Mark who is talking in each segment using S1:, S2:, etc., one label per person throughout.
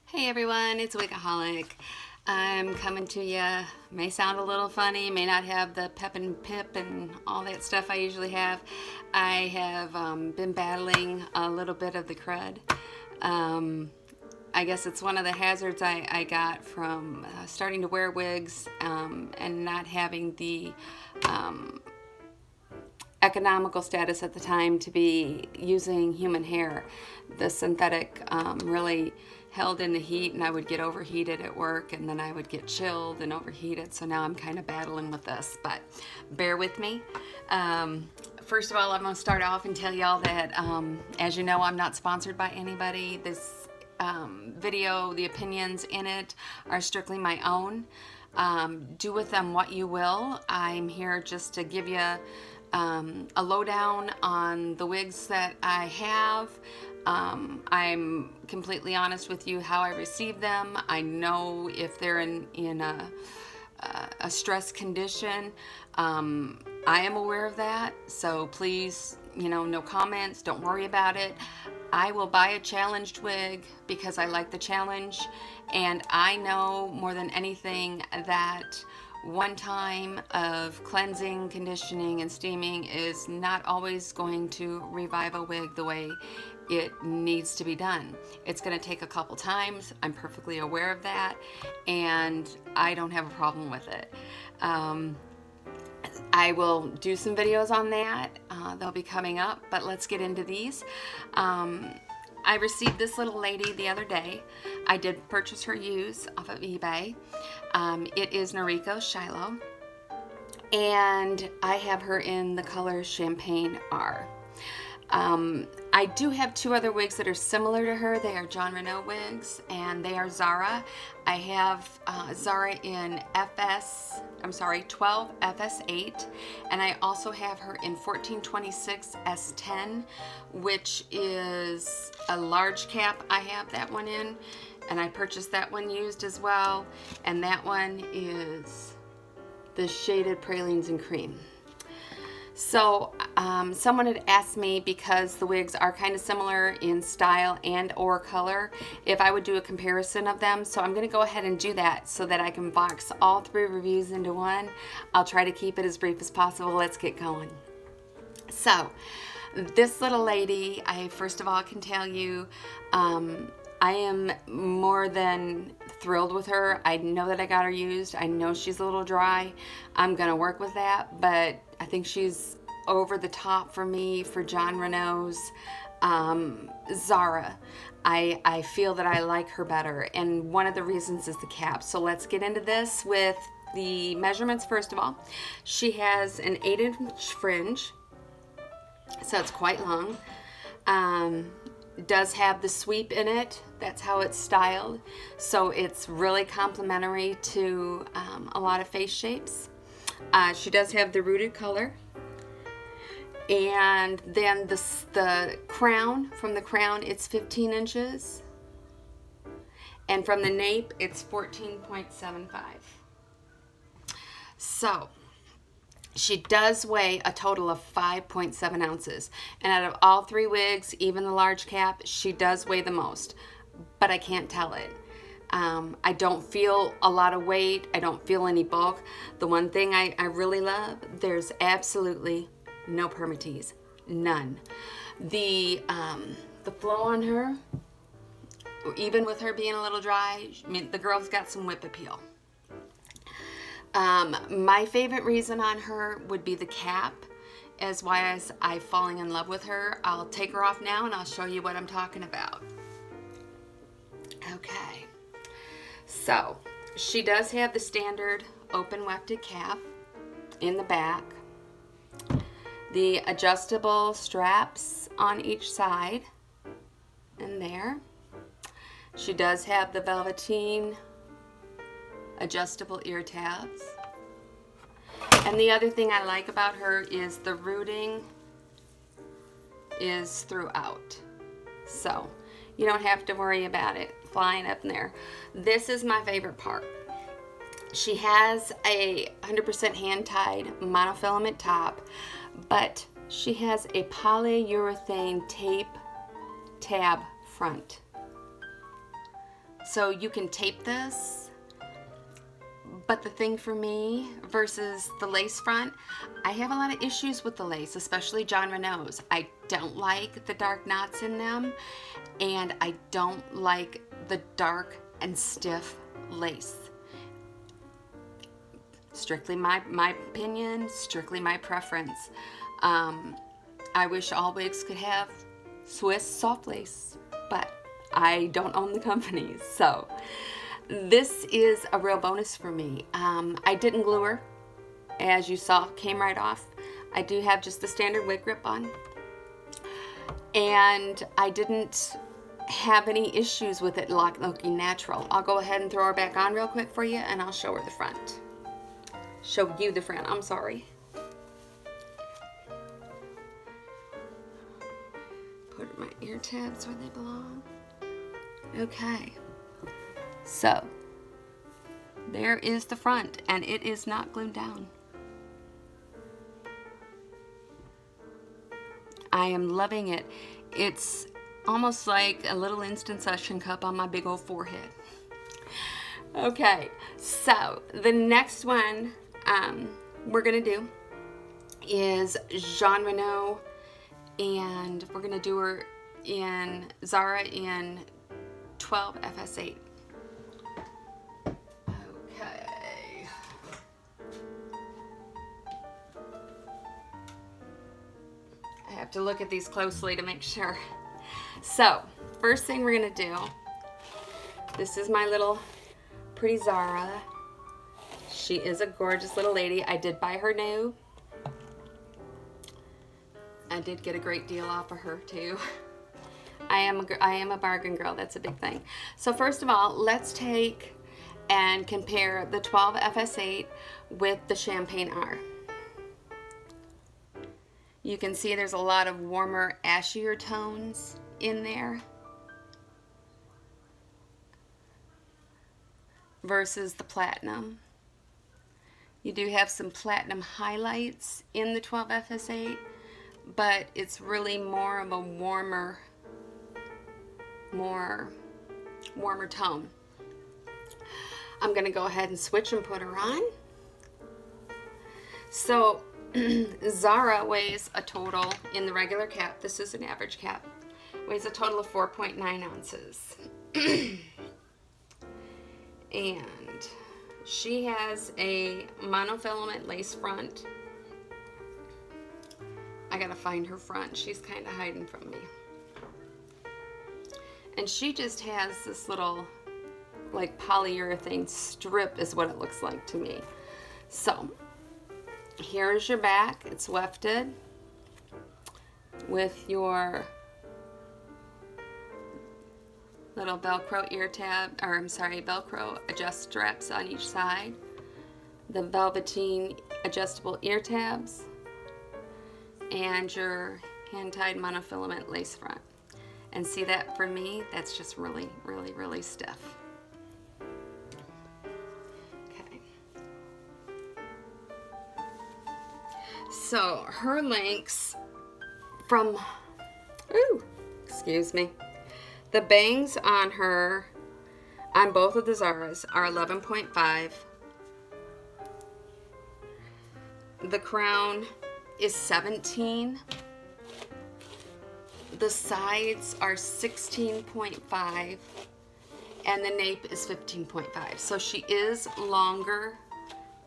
S1: Hey everyone, it's Wigaholic. I'm coming to you. May sound a little funny, may not have the pep and pip and all that stuff I usually have. I have been battling a little bit of the crud. I guess it's one of the hazards I got from starting to wear wigs and not having the economical status at the time to be using human hair. The synthetic really held in the heat, and I would get overheated at work, and then I would get chilled and overheated. So now I'm kind of battling with this, but bear with me. First of all, I'm going to start off and tell y'all that, as you know, I'm not sponsored by anybody. This video, the opinions in it are strictly my own. Do with them what you will. I'm here just to give you a lowdown on the wigs that I have. I'm completely honest with you how I receive them. I know if they're in a stress condition. I am aware of that, so please, no comments, don't worry about it. I will buy a challenged wig because I like the challenge, and I know more than anything that one time of cleansing, conditioning, and steaming is not always going to revive a wig the way it needs to be done. It's going to take a couple times. I'm perfectly aware of that, and I don't have a problem with it. I will do some videos on that. They'll be coming up, but let's get into these. I received this little lady the other day. I did purchase her used off of eBay. It is Noriko Shilo, and I have her in the color Champagne R. I do have two other wigs that are similar to her. They are Jon Renau wigs, and they are Zara. I have Zara in 12 FS8, and I also have her in 1426 S10, which is a large cap. I have that one in, and I purchased that one used as well, and that one is the shaded pralines and cream. So someone had asked me, because the wigs are kind of similar in style and or color, if I would do a comparison of them. So I'm going to go ahead and do that so that I can box all three reviews into one. I'll try to keep it as brief as possible. Let's get going. So this little lady, I first of all can tell you, I am more than thrilled with her. I know that I got her used. I know she's a little dry. I'm going to work with that, but I think she's over the top for me for Jon Renau's Zara. I feel that I like her better, and one of the reasons is the cap. So let's get into this with the measurements first of all. She has an 8-inch fringe, so it's quite long. Does have the sweep in it. That's how it's styled. So it's really complementary to a lot of face shapes. She does have the rooted color. And then the crown, from the crown it's 15 inches. And from the nape it's 14.75. So she does weigh a total of 5.7 ounces. And out of all three wigs, even the large cap, she does weigh the most. But I can't tell it. I don't feel a lot of weight. I don't feel any bulk. The one thing I really love, there's absolutely no permatease. None. The flow on her, even with her being a little dry, I mean, the girl's got some whip appeal. My favorite reason on her would be the cap, as why as I'm falling in love with her. I'll take her off now and I'll show you what I'm talking about. Okay, so she does have the standard open wefted cap in the back, the adjustable straps on each side and there. She does have the Velveteen adjustable ear tabs. And the other thing I like about her is the rooting is throughout. So you don't have to worry about it flying up in there. This is my favorite part. She has a 100% hand-tied monofilament top, but she has a polyurethane tape tab front. So you can tape this, but the thing for me versus the lace front, I have a lot of issues with the lace, especially Jon Renau's. I don't like the dark knots in them, and I don't like the dark and stiff lace. Strictly my opinion, strictly my preference. I wish all wigs could have Swiss soft lace, but I don't own the company, so this is a real bonus for me. I didn't glue her, as you saw, came right off. I do have just the standard wig grip on, and I didn't have any issues with it looking natural. I'll go ahead and throw her back on real quick for you, and I'll show her the front. Show you the front, I'm sorry. Put my ear tabs where they belong. Okay, so there is the front, and it is not glued down. I am loving it. It's almost like a little instant suction cup on my big old forehead. Okay, so the next one we're gonna do is Jon Renau, and we're gonna do her in Zara in 12 FS8. Okay. I have to look at these closely to make sure. So, first thing we're gonna do, this is my little pretty Zara. She is a gorgeous little lady. I did buy her new. I did get a great deal off of her too. I am a bargain girl. That's a big thing. So first of all, let's take and compare the 12 FS8 with the Champagne R. You can see there's a lot of warmer, ashier tones in there versus the Platinum. You do have some platinum highlights in the 12 FS8, but it's really more of a warmer tone. I'm going to go ahead and switch and put her on. So Zara weighs a total, in the regular cap, this is an average cap, weighs a total of 4.9 ounces. And she has a monofilament lace front. I gotta find her front. She's kind of hiding from me. And she just has this little, like, polyurethane strip is what it looks like to me. So, here's your back. It's wefted with your little Velcro ear tab, or I'm sorry, Velcro adjust straps on each side. The Velveteen adjustable ear tabs. And your hand-tied monofilament lace front. And see that, for me, that's just really, really, really stiff. Okay. So her lengths from, excuse me. The bangs on her, on both of the Zaras, are 11.5. The crown is 17. The sides are 16.5, and the nape is 15.5. So she is longer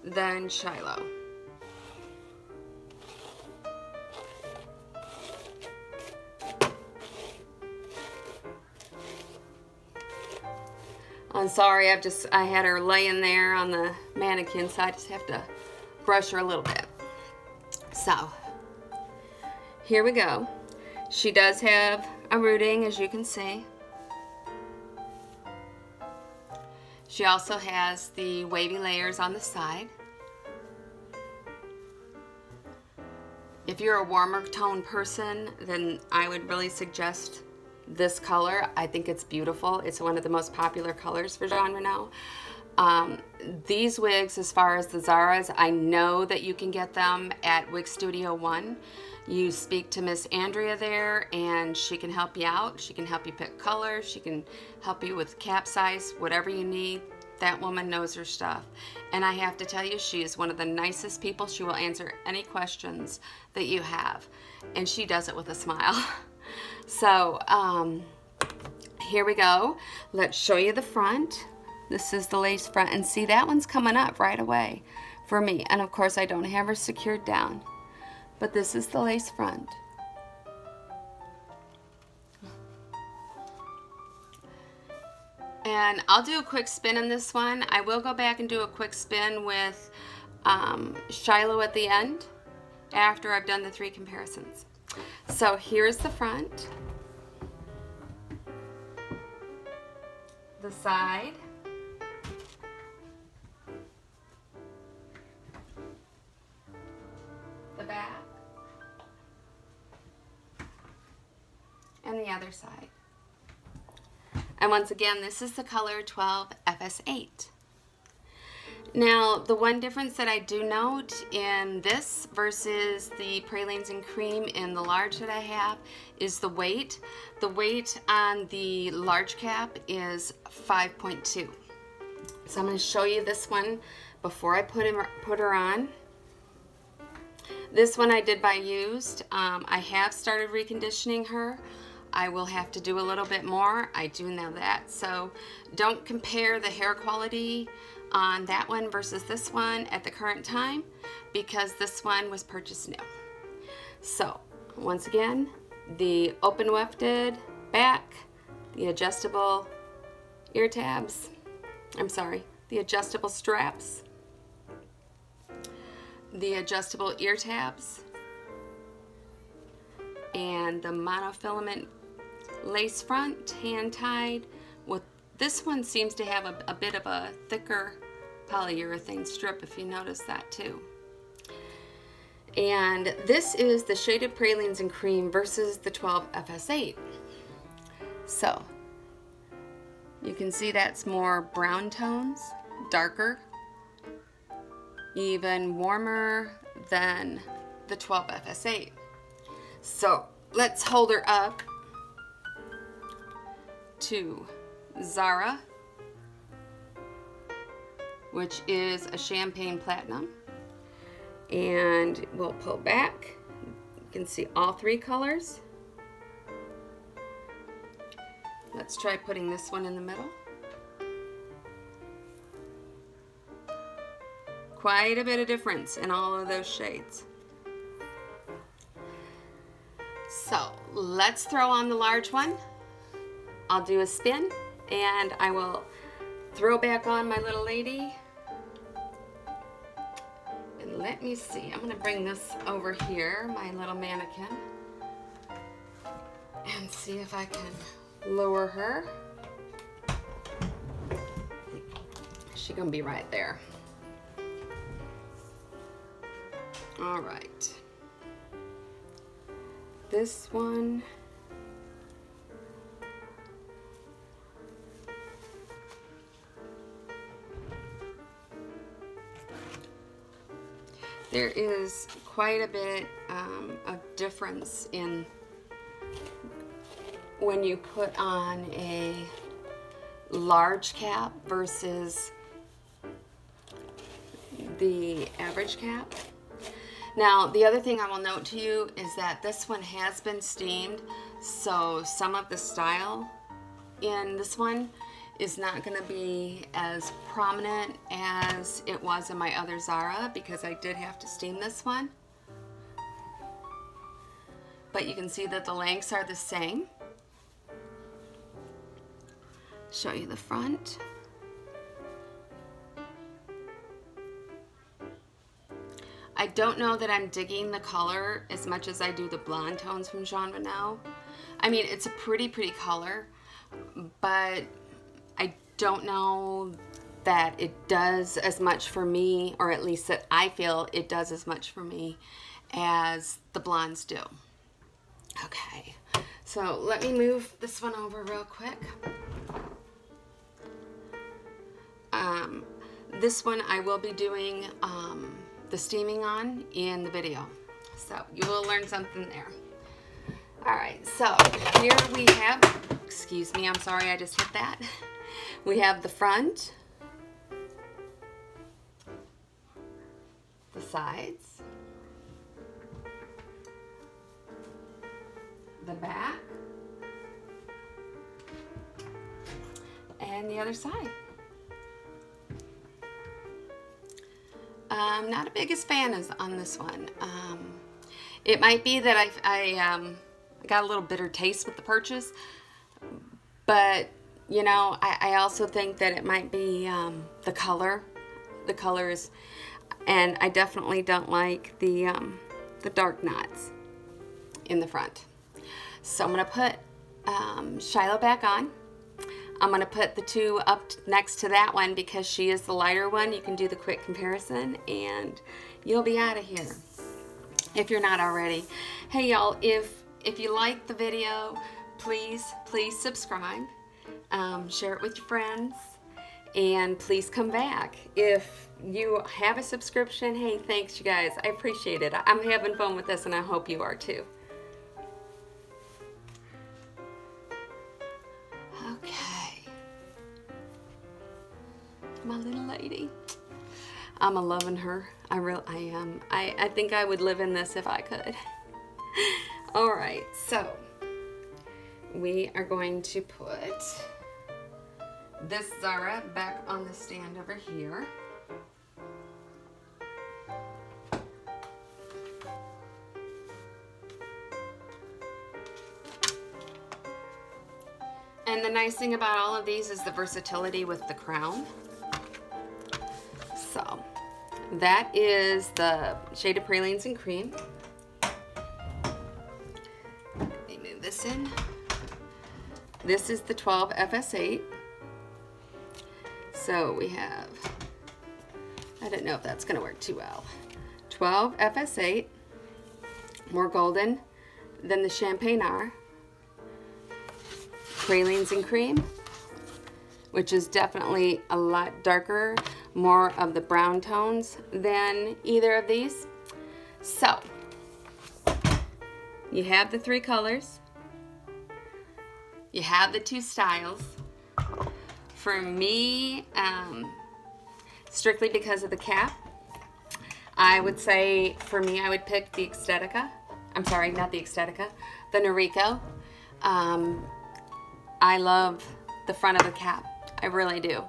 S1: than Shilo. I'm sorry, I had her laying there on the mannequin, so I just have to brush her a little bit. So, here we go. She does have a rooting, as you can see. She also has the wavy layers on the side. If you're a warmer tone person, then I would really suggest this color. I think it's beautiful. It's one of the most popular colors for Jon Renau. These wigs, as far as the Zaras, I know that you can get them at Wig Studio One. You speak to Miss Andrea there and she can help you out. She can help you pick colors. She can help you with cap size, whatever you need. That woman knows her stuff. And I have to tell you, she is one of the nicest people. She will answer any questions that you have. And she does it with a smile. So here we go. Let's show you the front. This is the lace front. And see, that one's coming up right away for me. And of course, I don't have her secured down. But this is the lace front. And I'll do a quick spin on this one. I will go back and do a quick spin with Shilo at the end after I've done the 3 comparisons. So here's the front, the side, the back, and the other side. And once again, this is the color 12 FS8. Now, the one difference that I do note in this versus the pralines and cream in the large that I have is the weight. The weight on the large cap is 5.2. So I'm going to show you this one before I put her on. This one I did buy used. I have started reconditioning her. I will have to do a little bit more. I do know that. So don't compare the hair quality on that one versus this one at the current time, because this one was purchased new. So once again, the open wefted back, the adjustable ear tabs, the adjustable straps, the adjustable ear tabs, and the monofilament lace front, hand tied. With this one seems to have a bit of a thicker polyurethane strip, if you notice that too. And this is the shaded pralines and cream versus the 12 FS8. So you can see that's more brown tones, darker, even warmer than the 12 FS8. So let's hold her up to Zara, which is a champagne platinum, and we'll pull back. You can see all 3 colors. Let's try putting this one in the middle. Quite a bit of difference in all of those shades. So let's throw on the large one. I'll do a spin and I will throw back on my little lady. And let me see, I'm gonna bring this over here, my little mannequin, and see if I can lower her. She's gonna be right there. All right. This one, there is quite a bit of difference in when you put on a large cap versus the average cap. Now, the other thing I will note to you is that this one has been steamed, so some of the style in this one is not going to be as prominent as it was in my other Zara, because I did have to steam this one. But you can see that the lengths are the same. Show you the front. I don't know that I'm digging the color as much as I do the blonde tones from Jon Renau. I mean, it's a pretty color, but I don't know that it does as much for me, or at least that I feel it does as much for me as the blondes do. Okay, so let me move this one over real quick. This one I will be doing the steaming on in the video. So you will learn something there. All right, so here we have, excuse me, I'm sorry, I just hit that. We have the front, the sides, the back, and the other side. I'm not the biggest fan on this one. It might be that I got a little bitter taste with the purchase, but you know, I also think that it might be the color. The colors, and I definitely don't like the dark knots in the front. So I'm gonna put Shilo back on. I'm gonna put the two up next to that one because she is the lighter one. You can do the quick comparison and you'll be out of here if you're not already. Hey y'all, if you like the video, please subscribe, share it with your friends, and please come back. If you have a subscription, hey, thanks you guys. I appreciate it. I'm having fun with this and I hope you are too. Okay. My little lady. I'm a loving her. I am. I think I would live in this if I could. All right, so we are going to put this Zara back on the stand over here. And the nice thing about all of these is the versatility with the crown. So that is the shade of Pralines and Cream. Let me move this in. This is the 12 FS8. So we have, I don't know if that's gonna work too well. 12 FS8, more golden than the Champagne R. Pralines and Cream, which is definitely a lot darker, more of the brown tones than either of these. So, you have the three colors. You have the two styles. For me, strictly because of the cap, I would say for me I would pick the Ecstatica. I'm sorry, not the Ecstatica, the Noriko. I love the front of the cap. I really do.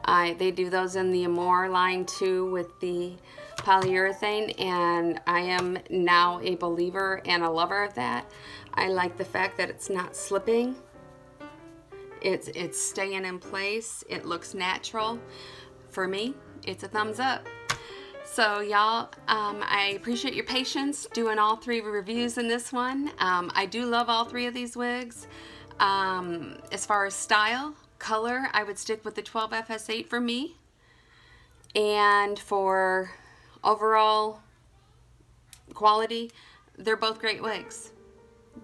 S1: They do those in the Amore line too with the polyurethane, and I am now a believer and a lover of that. I like the fact that it's not slipping. It's staying in place. It looks natural. For me, it's a thumbs up. So y'all, I appreciate your patience doing all three reviews in this one. I do love all three of these wigs. As far as style, color, I would stick with the 12 FS8 for me. And for overall quality, they're both great wigs.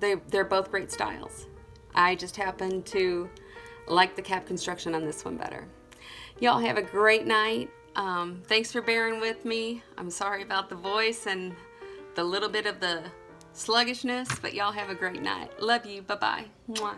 S1: They're both great styles. I just happen to like the cap construction on this one better. Y'all have a great night. Thanks for bearing with me. I'm sorry about the voice and the little bit of the sluggishness, but y'all have a great night. Love you. Bye-bye. Mwah.